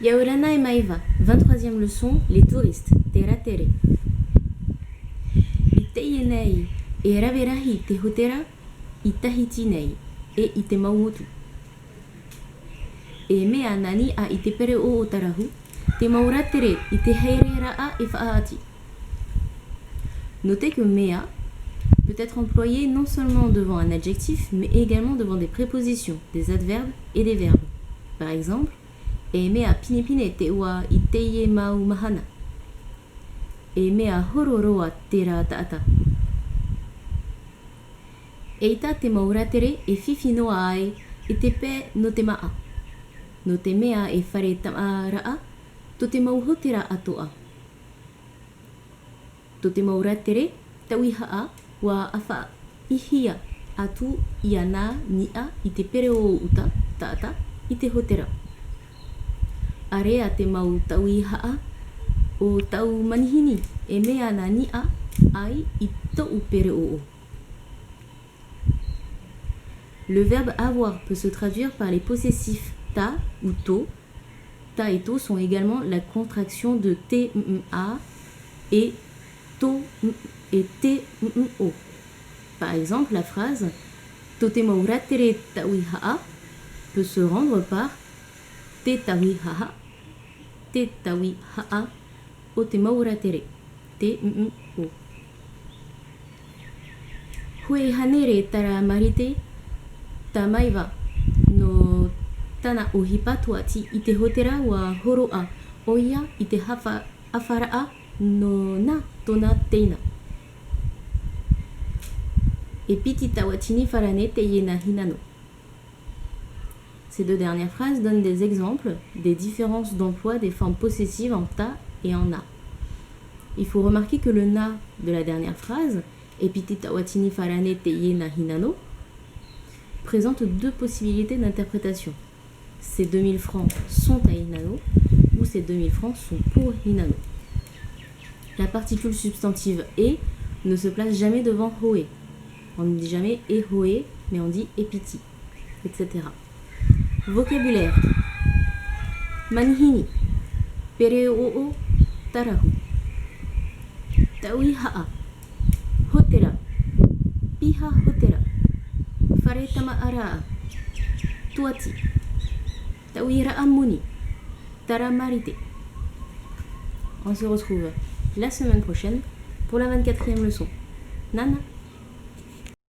Yaurana et Maeva, 23e leçon, les touristes, Tera Tere. Itei nei, e raverahi te hotera, i Tahiti nei, e i te Maumotu. E mea nani a i te pere o Otarahu, te maura tere i te heireira a e whaati. Notez que mea peut être employé non seulement devant un adjectif, mais également devant des prépositions, des adverbes et des verbes. Par exemple, e mea pinipine te ua i teie mau mahana. E mea hororoa tera taata. Eita te mauratere e fifinoa ai e te pe no te maa. No te mea e whare tamaraa, to te mauhotera atoa. To te mauratere, tauihaa wa awha ihia atu i ana nia i te pere o uta, taata, i te hotera. Area te mau tauihaa o tau manihini e mea na nia ai i tou pere o. Le verbe avoir peut se traduire par les possessifs ta ou to. Ta et to sont également la contraction de t a et to et t o. Par exemple, la phrase to te mauratere tauihaa peut se rendre par te tauihaa o te mauratere te o. Hue hanere tara marite ta maiva no tana o hipatuati i te hotera wa horoa oia i te awharaa no na tona teina. E piti tawatini farane te yena hinano. Ces deux dernières phrases donnent des exemples des différences d'emploi des formes possessives en ta et en na. Il faut remarquer que le na de la dernière phrase, e piti tawatini farane te yena hinano, présente deux possibilités d'interprétation. Ces 2000 francs sont à Hinano ou ces 2000 francs sont pour Hinano. La particule substantive e ne se place jamais devant hoe. On ne dit jamais e hoe, mais on dit epiti, etc. Vocabulaire. Manihini, pere o tarahu, tauihaa, hotera, piha hotera, whare tamaara, tuati, tauiraa muni, taramarite. On se retrouve la semaine prochaine pour la 24e leçon. Nana.